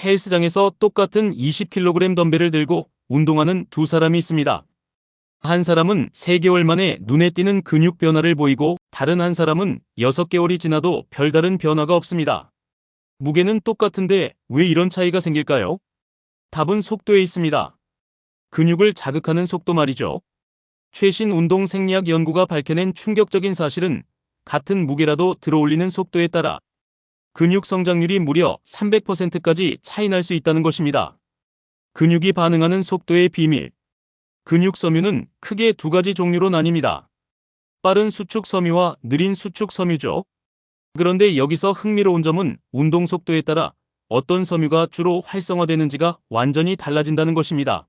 헬스장에서 똑같은 20kg 덤벨을 들고 운동하는 두 사람이 있습니다. 한 사람은 3개월 만에 눈에 띄는 근육 변화를 보이고 다른 한 사람은 6개월이 지나도 별다른 변화가 없습니다. 무게는 똑같은데 왜 이런 차이가 생길까요? 답은 속도에 있습니다. 근육을 자극하는 속도 말이죠. 최신 운동 생리학 연구가 밝혀낸 충격적인 사실은 같은 무게라도 들어올리는 속도에 따라 근육 성장률이 무려 300%까지 차이 날 수 있다는 것입니다. 근육이 반응하는 속도의 비밀. 근육 섬유는 크게 두 가지 종류로 나뉩니다. 빠른 수축 섬유와 느린 수축 섬유죠. 그런데 여기서 흥미로운 점은 운동 속도에 따라 어떤 섬유가 주로 활성화되는지가 완전히 달라진다는 것입니다.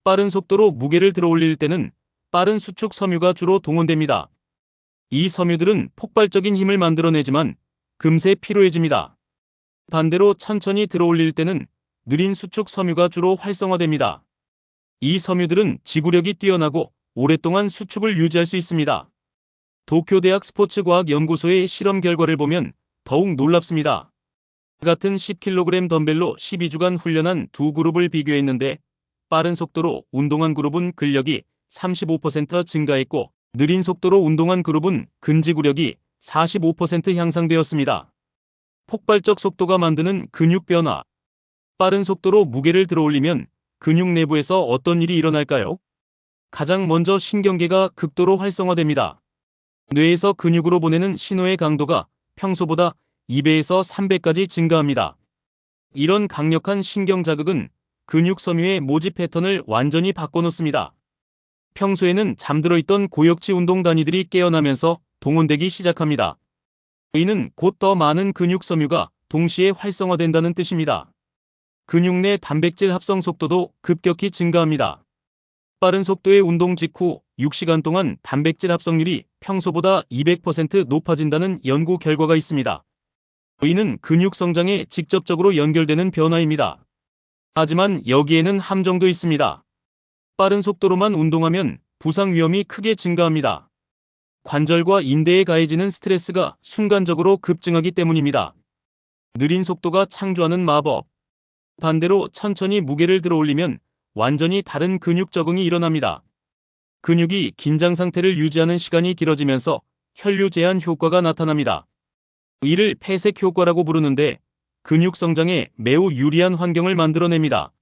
빠른 속도로 무게를 들어올릴 때는 빠른 수축 섬유가 주로 동원됩니다. 이 섬유들은 폭발적인 힘을 만들어내지만 금세 피로해집니다. 반대로 천천히 들어올릴 때는 느린 수축 섬유가 주로 활성화됩니다. 이 섬유들은 지구력이 뛰어나고 오랫동안 수축을 유지할 수 있습니다. 도쿄대학 스포츠과학연구소의 실험 결과를 보면 더욱 놀랍습니다. 같은 10kg 덤벨로 12주간 훈련한 두 그룹을 비교했는데 빠른 속도로 운동한 그룹은 근력이 35% 증가했고 느린 속도로 운동한 그룹은 근지구력이 45% 향상되었습니다. 폭발적 속도가 만드는 근육 변화. 빠른 속도로 무게를 들어올리면 근육 내부에서 어떤 일이 일어날까요? 가장 먼저 신경계가 극도로 활성화됩니다. 뇌에서 근육으로 보내는 신호의 강도가 평소보다 2배에서 3배까지 증가합니다. 이런 강력한 신경 자극은 근육 섬유의 모집 패턴을 완전히 바꿔놓습니다. 평소에는 잠들어 있던 고역치 운동 단위들이 깨어나면서 동원되기 시작합니다. 이는 곧 더 많은 근육 섬유가 동시에 활성화된다는 뜻입니다. 근육 내 단백질 합성 속도도 급격히 증가합니다. 빠른 속도의 운동 직후 6시간 동안 단백질 합성률이 평소보다 200% 높아진다는 연구 결과가 있습니다. 이는 근육 성장에 직접적으로 연결되는 변화입니다. 하지만 여기에는 함정도 있습니다. 빠른 속도로만 운동하면 부상 위험이 크게 증가합니다. 관절과 인대에 가해지는 스트레스가 순간적으로 급증하기 때문입니다. 느린 속도가 창조하는 마법. 반대로 천천히 무게를 들어올리면 완전히 다른 근육 적응이 일어납니다. 근육이 긴장 상태를 유지하는 시간이 길어지면서 혈류 제한 효과가 나타납니다. 이를 폐색 효과라고 부르는데 근육 성장에 매우 유리한 환경을 만들어냅니다.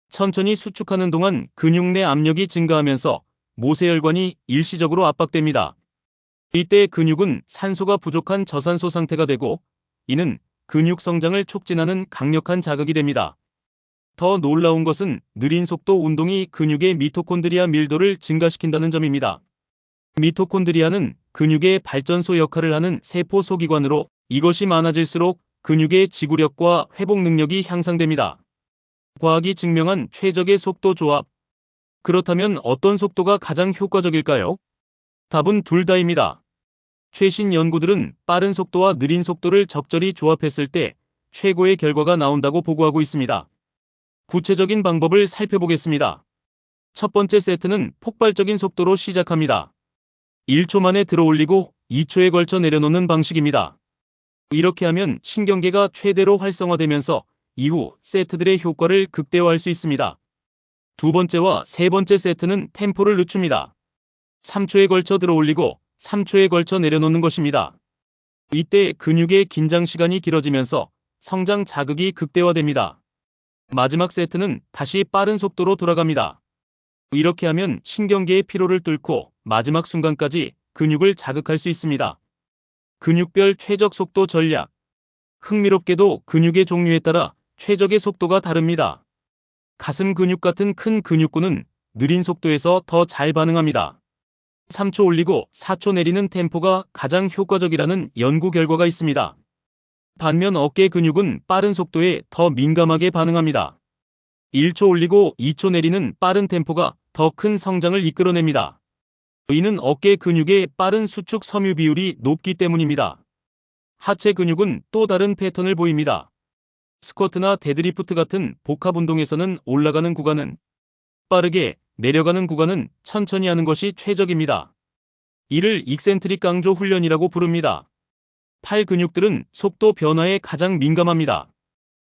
천천히 수축하는 동안 근육 내 압력이 증가하면서 모세혈관이 일시적으로 압박됩니다. 이때 근육은 산소가 부족한 저산소 상태가 되고 이는 근육 성장을 촉진하는 강력한 자극이 됩니다. 더 놀라운 것은 느린 속도 운동이 근육의 미토콘드리아 밀도를 증가시킨다는 점입니다. 미토콘드리아는 근육의 발전소 역할을 하는 세포 소기관으로 이것이 많아질수록 근육의 지구력과 회복 능력이 향상됩니다. 과학이 증명한 최적의 속도 조합. 그렇다면 어떤 속도가 가장 효과적일까요? 답은 둘 다입니다. 최신 연구들은 빠른 속도와 느린 속도를 적절히 조합했을 때 최고의 결과가 나온다고 보고하고 있습니다. 구체적인 방법을 살펴보겠습니다. 첫 번째 세트는 폭발적인 속도로 시작합니다. 1초 만에 들어올리고 2초에 걸쳐 내려놓는 방식입니다. 이렇게 하면 신경계가 최대로 활성화되면서 이후 세트들의 효과를 극대화할 수 있습니다. 두 번째와 세 번째 세트는 템포를 늦춥니다. 3초에 걸쳐 들어올리고 3초에 걸쳐 내려놓는 것입니다. 이때 근육의 긴장 시간이 길어지면서 성장 자극이 극대화됩니다. 마지막 세트는 다시 빠른 속도로 돌아갑니다. 이렇게 하면 신경계의 피로를 뚫고 마지막 순간까지 근육을 자극할 수 있습니다. 근육별 최적 속도 전략. 흥미롭게도 근육의 종류에 따라 최적의 속도가 다릅니다. 가슴 근육 같은 큰 근육군은 느린 속도에서 더 잘 반응합니다. 3초 올리고 4초 내리는 템포가 가장 효과적이라는 연구 결과가 있습니다. 반면 어깨 근육은 빠른 속도에 더 민감하게 반응합니다. 1초 올리고 2초 내리는 빠른 템포가 더 큰 성장을 이끌어냅니다. 이는 어깨 근육의 빠른 수축 섬유 비율이 높기 때문입니다. 하체 근육은 또 다른 패턴을 보입니다. 스쿼트나 데드리프트 같은 복합 운동에서는 올라가는 구간은 빠르게, 내려가는 구간은 천천히 하는 것이 최적입니다. 이를 익센트릭 강조 훈련이라고 부릅니다. 팔 근육들은 속도 변화에 가장 민감합니다.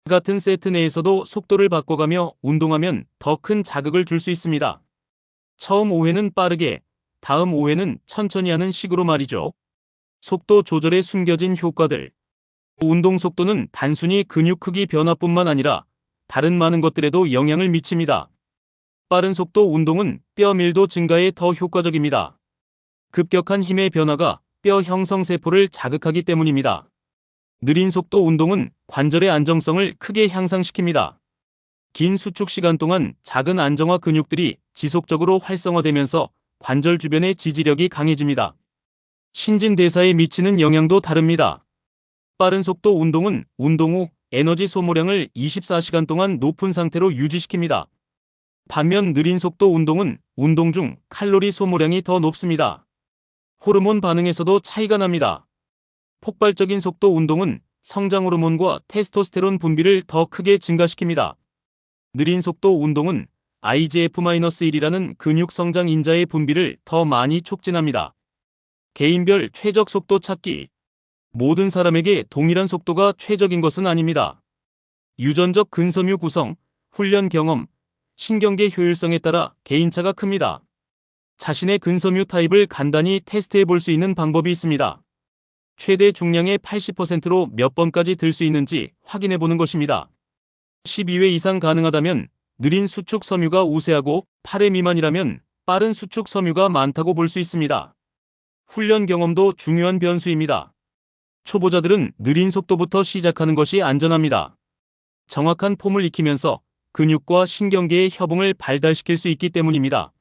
같은 세트 내에서도 속도를 바꿔가며 운동하면 더 큰 자극을 줄 수 있습니다. 처음 5회는 빠르게, 다음 5회는 천천히 하는 식으로 말이죠. 속도 조절에 숨겨진 효과들. 운동 속도는 단순히 근육 크기 변화뿐만 아니라 다른 많은 것들에도 영향을 미칩니다. 빠른 속도 운동은 뼈 밀도 증가에 더 효과적입니다. 급격한 힘의 변화가 뼈 형성 세포를 자극하기 때문입니다. 느린 속도 운동은 관절의 안정성을 크게 향상시킵니다. 긴 수축 시간 동안 작은 안정화 근육들이 지속적으로 활성화되면서 관절 주변의 지지력이 강해집니다. 신진대사에 미치는 영향도 다릅니다. 빠른 속도 운동은 운동 후 에너지 소모량을 24시간 동안 높은 상태로 유지시킵니다. 반면 느린 속도 운동은 운동 중 칼로리 소모량이 더 높습니다. 호르몬 반응에서도 차이가 납니다. 폭발적인 속도 운동은 성장 호르몬과 테스토스테론 분비를 더 크게 증가시킵니다. 느린 속도 운동은 IGF-1이라는 근육 성장 인자의 분비를 더 많이 촉진합니다. 개인별 최적 속도 찾기. 모든 사람에게 동일한 속도가 최적인 것은 아닙니다. 유전적 근섬유 구성, 훈련 경험, 신경계 효율성에 따라 개인차가 큽니다. 자신의 근섬유 타입을 간단히 테스트해 볼 수 있는 방법이 있습니다. 최대 중량의 80%로 몇 번까지 들 수 있는지 확인해 보는 것입니다. 12회 이상 가능하다면 느린 수축 섬유가 우세하고 8회 미만이라면 빠른 수축 섬유가 많다고 볼 수 있습니다. 훈련 경험도 중요한 변수입니다. 초보자들은 느린 속도부터 시작하는 것이 안전합니다. 정확한 폼을 익히면서 근육과 신경계의 협응을 발달시킬 수 있기 때문입니다.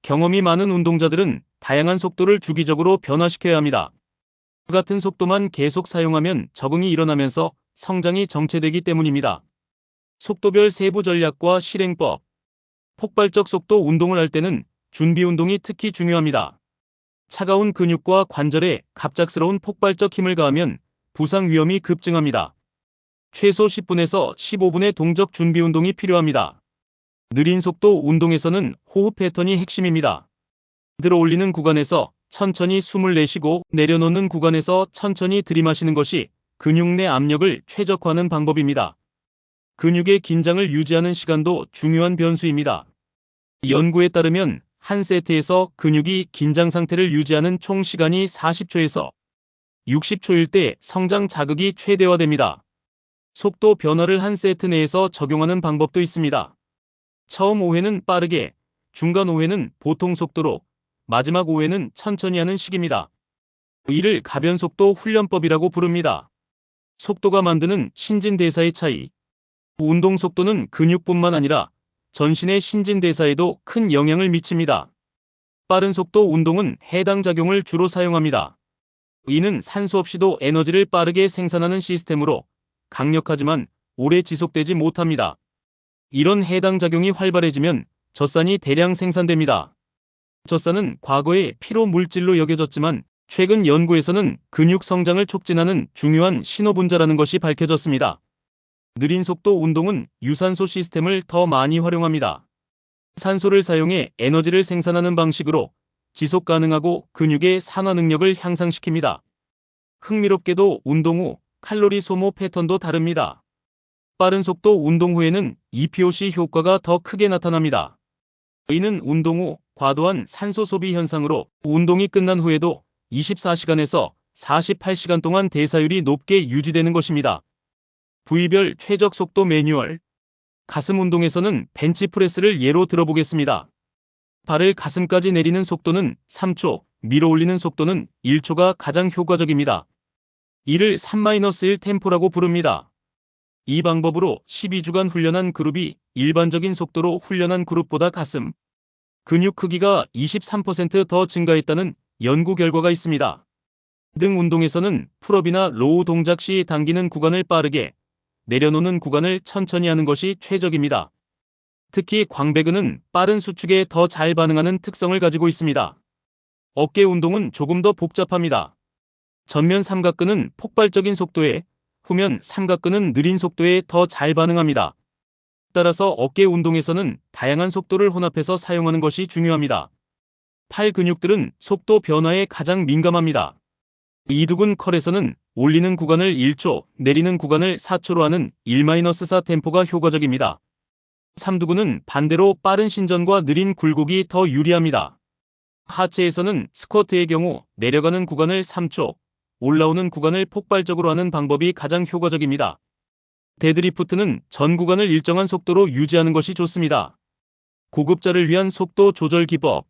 경험이 많은 운동자들은 다양한 속도를 주기적으로 변화시켜야 합니다. 같은 속도만 계속 사용하면 적응이 일어나면서 성장이 정체되기 때문입니다. 속도별 세부 전략과 실행법. 폭발적 속도 운동을 할 때는 준비 운동이 특히 중요합니다. 차가운 근육과 관절에 갑작스러운 폭발적 힘을 가하면 부상 위험이 급증합니다. 최소 10분에서 15분의 동적 준비 운동이 필요합니다. 느린 속도 운동에서는 호흡 패턴이 핵심입니다. 들어 올리는 구간에서 천천히 숨을 내쉬고 내려놓는 구간에서 천천히 들이마시는 것이 근육 내 압력을 최적화하는 방법입니다. 근육의 긴장을 유지하는 시간도 중요한 변수입니다. 연구에 따르면 한 세트에서 근육이 긴장 상태를 유지하는 총 시간이 40초에서 60초일 때 성장 자극이 최대화됩니다. 속도 변화를 한 세트 내에서 적용하는 방법도 있습니다. 처음 5회는 빠르게, 중간 5회는 보통 속도로, 마지막 5회는 천천히 하는 식입니다. 이를 가변속도 훈련법이라고 부릅니다. 속도가 만드는 신진대사의 차이. 운동 속도는 근육뿐만 아니라 전신의 신진대사에도 큰 영향을 미칩니다. 빠른 속도 운동은 해당 작용을 주로 사용합니다. 이는 산소 없이도 에너지를 빠르게 생산하는 시스템으로 강력하지만 오래 지속되지 못합니다. 이런 해당 작용이 활발해지면 젖산이 대량 생산됩니다. 젖산은 과거에 피로 물질로 여겨졌지만 최근 연구에서는 근육 성장을 촉진하는 중요한 신호분자라는 것이 밝혀졌습니다. 느린 속도 운동은 유산소 시스템을 더 많이 활용합니다. 산소를 사용해 에너지를 생산하는 방식으로 지속 가능하고 근육의 산화 능력을 향상시킵니다. 흥미롭게도 운동 후 칼로리 소모 패턴도 다릅니다. 빠른 속도 운동 후에는 EPOC 효과가 더 크게 나타납니다. 이는 운동 후 과도한 산소 소비 현상으로 운동이 끝난 후에도 24시간에서 48시간 동안 대사율이 높게 유지되는 것입니다. 부위별 최적 속도 매뉴얼. 가슴 운동에서는 벤치프레스를 예로 들어보겠습니다. 발을 가슴까지 내리는 속도는 3초, 밀어 올리는 속도는 1초가 가장 효과적입니다. 이를 3-1 템포라고 부릅니다. 이 방법으로 12주간 훈련한 그룹이 일반적인 속도로 훈련한 그룹보다 가슴 근육 크기가 23% 더 증가했다는 연구 결과가 있습니다. 등 운동에서는 풀업이나 로우 동작 시 당기는 구간을 빠르게, 내려놓는 구간을 천천히 하는 것이 최적입니다. 특히 광배근은 빠른 수축에 더 잘 반응하는 특성을 가지고 있습니다. 어깨 운동은 조금 더 복잡합니다. 전면 삼각근은 폭발적인 속도에, 후면 삼각근은 느린 속도에 더 잘 반응합니다. 따라서 어깨 운동에서는 다양한 속도를 혼합해서 사용하는 것이 중요합니다. 팔 근육들은 속도 변화에 가장 민감합니다. 이두근 컬에서는 올리는 구간을 1초, 내리는 구간을 4초로 하는 1-4 템포가 효과적입니다. 삼두근은 반대로 빠른 신전과 느린 굴곡이 더 유리합니다. 하체에서는 스쿼트의 경우 내려가는 구간을 3초, 올라오는 구간을 폭발적으로 하는 방법이 가장 효과적입니다. 데드리프트는 전 구간을 일정한 속도로 유지하는 것이 좋습니다. 고급자를 위한 속도 조절 기법.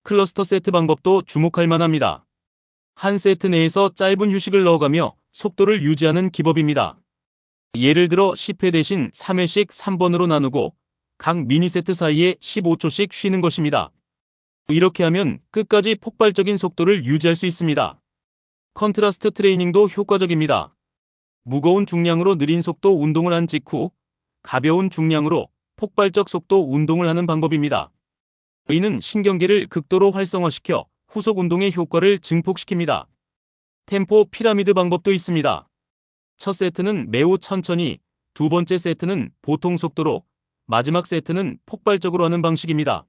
클러스터 세트 방법도 주목할 만합니다. 한 세트 내에서 짧은 휴식을 넣어가며 속도를 유지하는 기법입니다. 예를 들어 10회 대신 3회씩 3번으로 나누고 각 미니 세트 사이에 15초씩 쉬는 것입니다. 이렇게 하면 끝까지 폭발적인 속도를 유지할 수 있습니다. 컨트라스트 트레이닝도 효과적입니다. 무거운 중량으로 느린 속도 운동을 한 직후 가벼운 중량으로 폭발적 속도 운동을 하는 방법입니다. 이는 신경계를 극도로 활성화시켜 후속 운동의 효과를 증폭시킵니다. 템포 피라미드 방법도 있습니다. 첫 세트는 매우 천천히, 두 번째 세트는 보통 속도로, 마지막 세트는 폭발적으로 하는 방식입니다.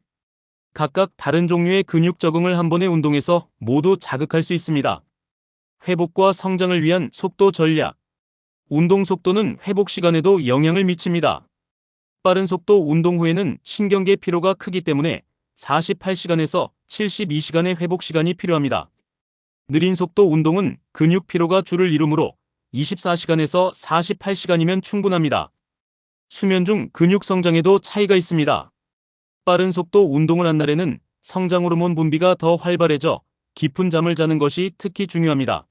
각각 다른 종류의 근육 적응을 한 번의 운동에서 모두 자극할 수 있습니다. 회복과 성장을 위한 속도 전략. 운동 속도는 회복 시간에도 영향을 미칩니다. 빠른 속도 운동 후에는 신경계 피로가 크기 때문에 48시간에서 72시간의 회복 시간이 필요합니다. 느린 속도 운동은 근육 피로가 주를 이루므로 24시간에서 48시간이면 충분합니다. 수면 중 근육 성장에도 차이가 있습니다. 빠른 속도 운동을 한 날에는 성장 호르몬 분비가 더 활발해져 깊은 잠을 자는 것이 특히 중요합니다.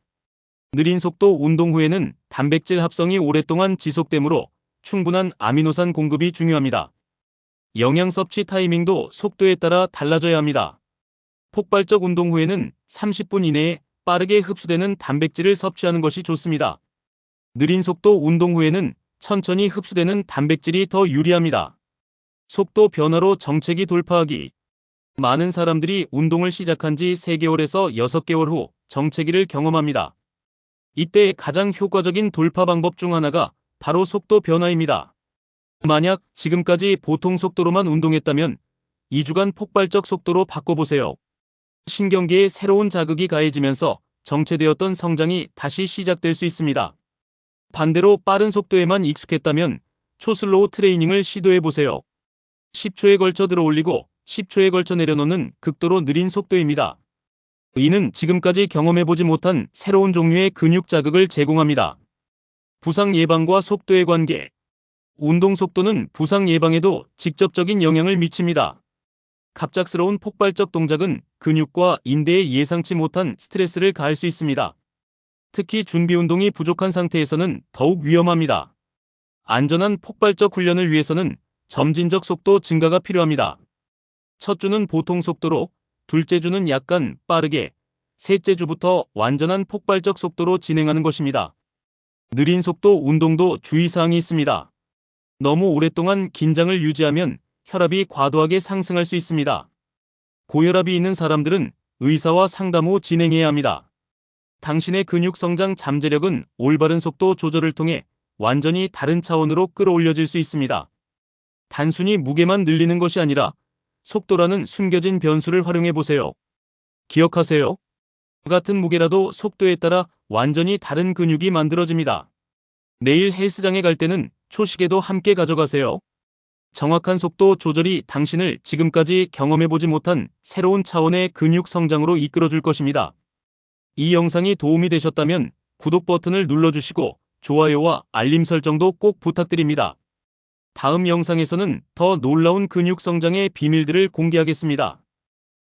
느린 속도 운동 후에는 단백질 합성이 오랫동안 지속되므로 충분한 아미노산 공급이 중요합니다. 영양 섭취 타이밍도 속도에 따라 달라져야 합니다. 폭발적 운동 후에는 30분 이내에 빠르게 흡수되는 단백질을 섭취하는 것이 좋습니다. 느린 속도 운동 후에는 천천히 흡수되는 단백질이 더 유리합니다. 속도 변화로 정체기 돌파하기. 많은 사람들이 운동을 시작한 지 3개월에서 6개월 후 정체기를 경험합니다. 이때 가장 효과적인 돌파 방법 중 하나가 바로 속도 변화입니다. 만약 지금까지 보통 속도로만 운동했다면 2주간 폭발적 속도로 바꿔보세요. 신경계에 새로운 자극이 가해지면서 정체되었던 성장이 다시 시작될 수 있습니다. 반대로 빠른 속도에만 익숙했다면 초슬로우 트레이닝을 시도해보세요. 10초에 걸쳐 들어올리고 10초에 걸쳐 내려놓는 극도로 느린 속도입니다. 이는 지금까지 경험해보지 못한 새로운 종류의 근육 자극을 제공합니다. 부상 예방과 속도의 관계. 운동 속도는 부상 예방에도 직접적인 영향을 미칩니다. 갑작스러운 폭발적 동작은 근육과 인대에 예상치 못한 스트레스를 가할 수 있습니다. 특히 준비 운동이 부족한 상태에서는 더욱 위험합니다. 안전한 폭발적 훈련을 위해서는 점진적 속도 증가가 필요합니다. 첫 주는 보통 속도로, 둘째 주는 약간 빠르게, 셋째 주부터 완전한 폭발적 속도로 진행하는 것입니다. 느린 속도 운동도 주의사항이 있습니다. 너무 오랫동안 긴장을 유지하면 혈압이 과도하게 상승할 수 있습니다. 고혈압이 있는 사람들은 의사와 상담 후 진행해야 합니다. 당신의 근육 성장 잠재력은 올바른 속도 조절을 통해 완전히 다른 차원으로 끌어올려질 수 있습니다. 단순히 무게만 늘리는 것이 아니라 속도라는 숨겨진 변수를 활용해 보세요. 기억하세요. 같은 무게라도 속도에 따라 완전히 다른 근육이 만들어집니다. 내일 헬스장에 갈 때는 초시계도 함께 가져가세요. 정확한 속도 조절이 당신을 지금까지 경험해보지 못한 새로운 차원의 근육 성장으로 이끌어줄 것입니다. 이 영상이 도움이 되셨다면 구독 버튼을 눌러주시고 좋아요와 알림 설정도 꼭 부탁드립니다. 다음 영상에서는 더 놀라운 근육 성장의 비밀들을 공개하겠습니다.